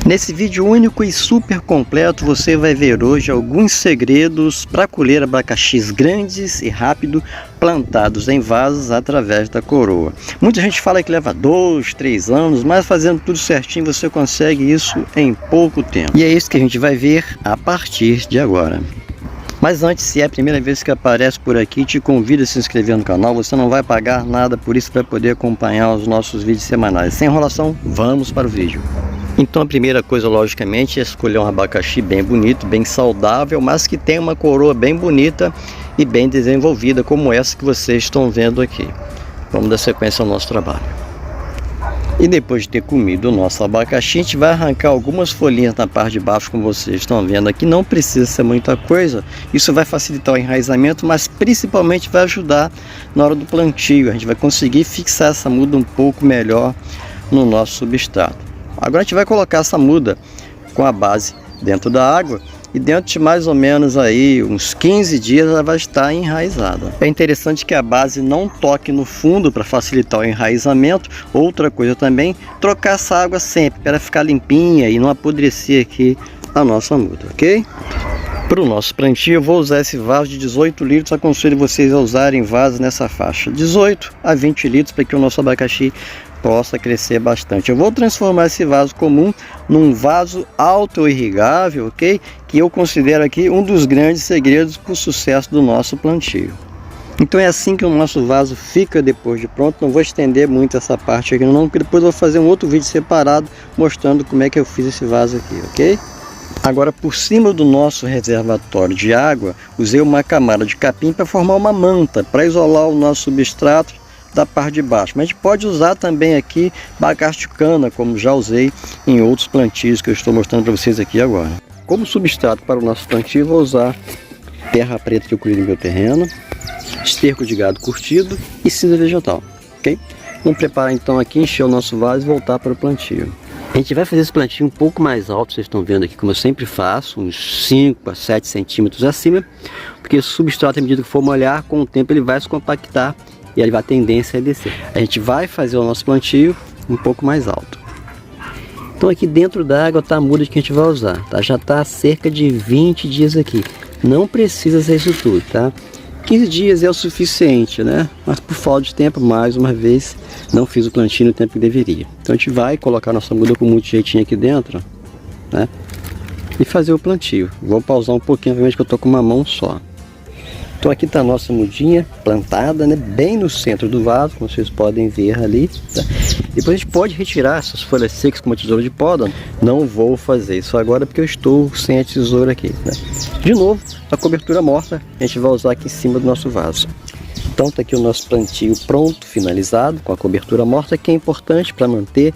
Nesse vídeo único e super completo, você vai ver hoje alguns segredos para colher abacaxis grandes e rápido plantados em vasos através da coroa. Muita gente fala que leva 2, 3 anos, mas fazendo tudo certinho você consegue isso em pouco tempo. E é isso que a gente vai ver a partir de agora. Mas antes, se é a primeira vez que aparece por aqui, te convido a se inscrever no canal. Você não vai pagar nada, por isso vai poder acompanhar os nossos vídeos semanais. Sem enrolação, vamos para o vídeo. Então a primeira coisa, logicamente, é escolher um abacaxi bem bonito, bem saudável, mas que tenha uma coroa bem bonita e bem desenvolvida, como essa que vocês estão vendo aqui. Vamos dar sequência ao nosso trabalho. E depois de ter comido o nosso abacaxi, a gente vai arrancar algumas folhinhas na parte de baixo, como vocês estão vendo aqui. Não precisa ser muita coisa, isso vai facilitar o enraizamento, mas principalmente vai ajudar na hora do plantio. A gente vai conseguir fixar essa muda um pouco melhor no nosso substrato. Agora a gente vai colocar essa muda com a base dentro da água e dentro de mais ou menos aí uns 15 dias ela vai estar enraizada. É interessante que a base não toque no fundo para facilitar o enraizamento. Outra coisa também, trocar essa água sempre para ficar limpinha e não apodrecer aqui a nossa muda, ok? Para o nosso plantio eu vou usar esse vaso de 18 litros, aconselho vocês a usarem vasos nessa faixa, 18 a 20 litros, para que o nosso abacaxi possa crescer bastante. Eu vou transformar esse vaso comum num vaso auto-irrigável, ok? Que eu considero aqui um dos grandes segredos para o sucesso do nosso plantio. Então é assim que o nosso vaso fica depois de pronto. Não vou estender muito essa parte aqui não, porque depois eu vou fazer um outro vídeo separado mostrando como é que eu fiz esse vaso aqui, ok? Agora, por cima do nosso reservatório de água, usei uma camada de capim para formar uma manta, para isolar o nosso substrato da parte de baixo. Mas a gente pode usar também aqui bagaço de cana, como já usei em outros plantios que eu estou mostrando para vocês aqui agora. Como substrato para o nosso plantio, vou usar terra preta que eu colhi no meu terreno, esterco de gado curtido e cinza vegetal, ok? Vamos preparar então aqui, encher o nosso vaso e voltar para o plantio. A gente vai fazer esse plantio um pouco mais alto, vocês estão vendo aqui, como eu sempre faço, uns 5 a 7 centímetros acima, porque o substrato, à medida que for molhar, com o tempo ele vai se compactar e ele vai a tendência a descer. A gente vai fazer o nosso plantio um pouco mais alto. Então aqui dentro da água está a muda que a gente vai usar, tá? Já está há cerca de 20 dias aqui. Não precisa ser isso tudo, tá? 15 dias é o suficiente, né? Mas por falta de tempo, mais uma vez, não fiz o plantio no tempo que deveria. Então a gente vai colocar nossa muda com muito jeitinho aqui dentro, né? E fazer o plantio. Vou pausar um pouquinho, obviamente que eu tô com uma mão só. Então aqui está a nossa mudinha plantada, né? Bem no centro do vaso, como vocês podem ver ali, tá? Depois a gente pode retirar essas folhas secas com uma tesoura de poda. Não vou fazer isso agora porque eu estou sem a tesoura aqui, né? De novo, a cobertura morta a gente vai usar aqui em cima do nosso vaso. Então está aqui o nosso plantio pronto, finalizado, com a cobertura morta, que é importante para manter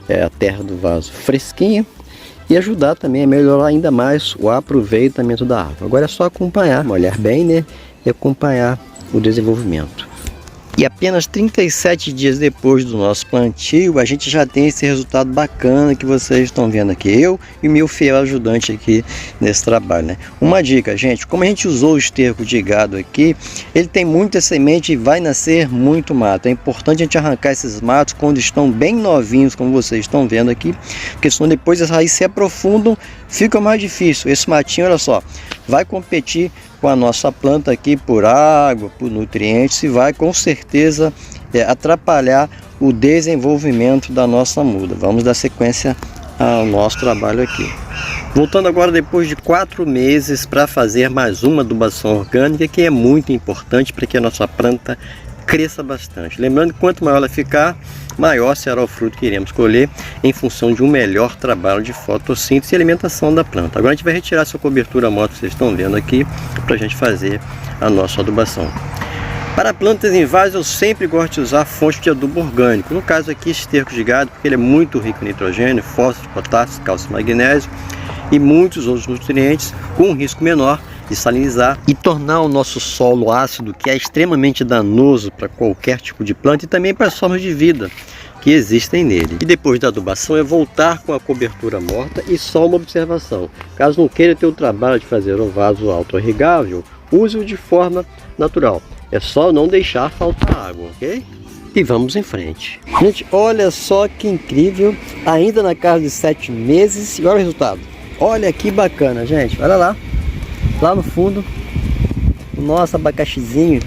a terra do vaso fresquinha e ajudar também a melhorar ainda mais o aproveitamento da água. Agora é só acompanhar, molhar bem, né? E acompanhar o desenvolvimento. E apenas 37 dias depois do nosso plantio, a gente já tem esse resultado bacana que vocês estão vendo aqui. Eu e meu fiel ajudante aqui nesse trabalho, né? Uma dica, gente, como a gente usou o esterco de gado aqui, ele tem muita semente e vai nascer muito mato. É importante a gente arrancar esses matos quando estão bem novinhos, como vocês estão vendo aqui, porque senão depois as raízes se aprofundam, fica mais difícil. Esse matinho, olha só, vai competir com a nossa planta aqui por água, por nutrientes, e vai com certeza atrapalhar o desenvolvimento da nossa muda. Vamos dar sequência ao nosso trabalho aqui. Voltando agora depois de 4 meses para fazer mais uma adubação orgânica, que é muito importante para que a nossa planta cresça bastante. Lembrando que quanto maior ela ficar, maior será o fruto que iremos colher em função de um melhor trabalho de fotossíntese e alimentação da planta. Agora a gente vai retirar essa cobertura morta que vocês estão vendo aqui para a gente fazer a nossa adubação. Para plantas em vaso eu sempre gosto de usar fonte de adubo orgânico. No caso aqui esterco de gado, porque ele é muito rico em nitrogênio, fósforo, potássio, cálcio e magnésio e muitos outros nutrientes com um risco menor de salinizar e tornar o nosso solo ácido, que é extremamente danoso para qualquer tipo de planta e também para as formas de vida que existem nele. E depois da adubação é voltar com a cobertura morta e só uma observação: caso não queira ter o trabalho de fazer um vaso auto-irrigável, use-o de forma natural. É só não deixar faltar água, ok? e vamos em frente. Gente, olha só que incrível, ainda na casa de 7 meses, e olha o resultado. Olha que bacana, gente, olha lá, lá no fundo, o nosso abacaxizinho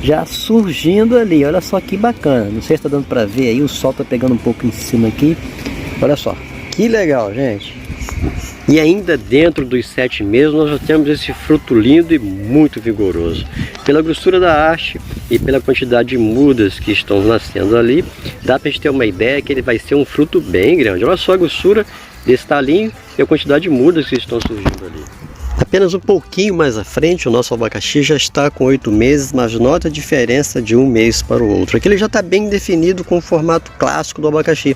já surgindo ali, olha só que bacana. Não sei se está dando para ver aí, o sol está pegando um pouco em cima aqui, olha só, que legal, gente. E ainda dentro dos 7 meses nós já temos esse fruto lindo e muito vigoroso. Pela grossura da haste e pela quantidade de mudas que estão nascendo ali, dá para a gente ter uma ideia que ele vai ser um fruto bem grande. Olha só a grossura desse talinho e a quantidade de mudas que estão surgindo ali. Apenas um pouquinho mais à frente, o nosso abacaxi já está com 8 meses, mas nota a diferença de um mês para o outro. Aqui ele já está bem definido com o formato clássico do abacaxi.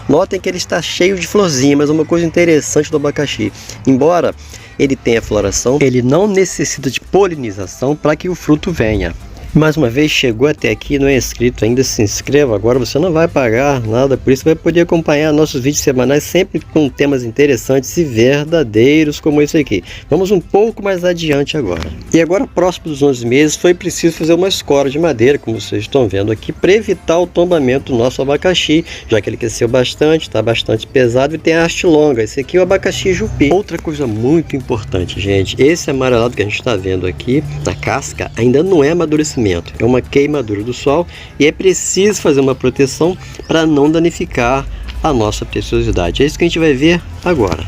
Notem que ele está cheio de florzinha, mas uma coisa interessante do abacaxi, embora ele tenha floração, ele não necessita de polinização para que o fruto venha. Mais uma vez, chegou até aqui, não é inscrito ainda, se inscreva agora, você não vai pagar nada, por isso vai poder acompanhar nossos vídeos semanais sempre com temas interessantes e verdadeiros como esse aqui. Vamos um pouco mais adiante agora. E agora, próximo dos 11 meses, foi preciso fazer uma escora de madeira, como vocês estão vendo aqui, para evitar o tombamento do nosso abacaxi, já que ele cresceu bastante, está bastante pesado e tem a haste longa. Esse aqui é o abacaxi Jupi. Outra coisa muito importante, gente, esse amarelado que a gente está vendo aqui, na casca, ainda não é amadurecimento. É uma queimadura do sol e é preciso fazer uma proteção para não danificar a nossa preciosidade. É isso que a gente vai ver agora.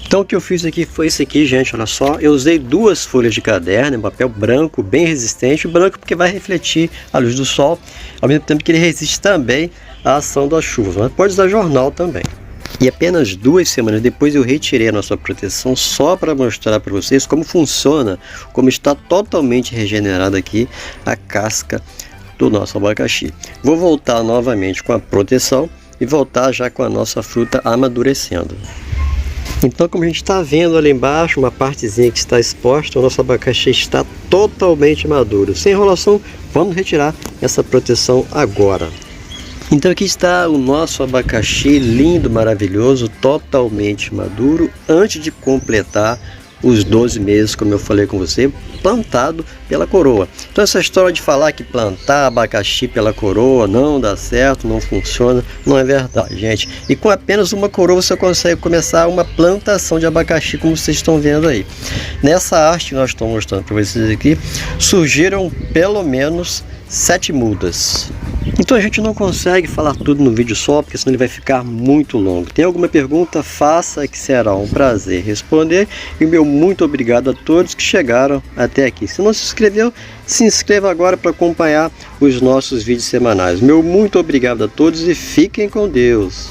Então o que eu fiz aqui foi isso aqui, gente, olha só. Eu usei 2 folhas de caderno, um papel branco, bem resistente. Branco porque vai refletir a luz do sol, ao mesmo tempo que ele resiste também à ação das chuvas. Mas pode usar jornal também. E apenas 2 semanas depois eu retirei a nossa proteção só para mostrar para vocês como funciona, como está totalmente regenerada aqui a casca do nosso abacaxi. Vou voltar novamente com a proteção e voltar já com a nossa fruta amadurecendo. Então, como a gente está vendo ali embaixo, uma partezinha que está exposta, o nosso abacaxi está totalmente maduro. Sem enrolação, vamos retirar essa proteção agora. Então aqui está o nosso abacaxi lindo, maravilhoso, totalmente maduro, antes de completar os 12 meses, como eu falei com você, plantado pela coroa. Então essa história de falar que plantar abacaxi pela coroa não dá certo, não funciona, não é verdade, gente. E com apenas uma coroa você consegue começar uma plantação de abacaxi, como vocês estão vendo aí. Nessa haste que nós estamos mostrando para vocês aqui, surgiram pelo menos 7 mudas. Então a gente não consegue falar tudo no vídeo só, porque senão ele vai ficar muito longo. Tem alguma pergunta? Faça, que será um prazer responder. E o meu muito obrigado a todos que chegaram até aqui. Se não se inscreveu, se inscreva agora para acompanhar os nossos vídeos semanais. Meu muito obrigado a todos e fiquem com Deus.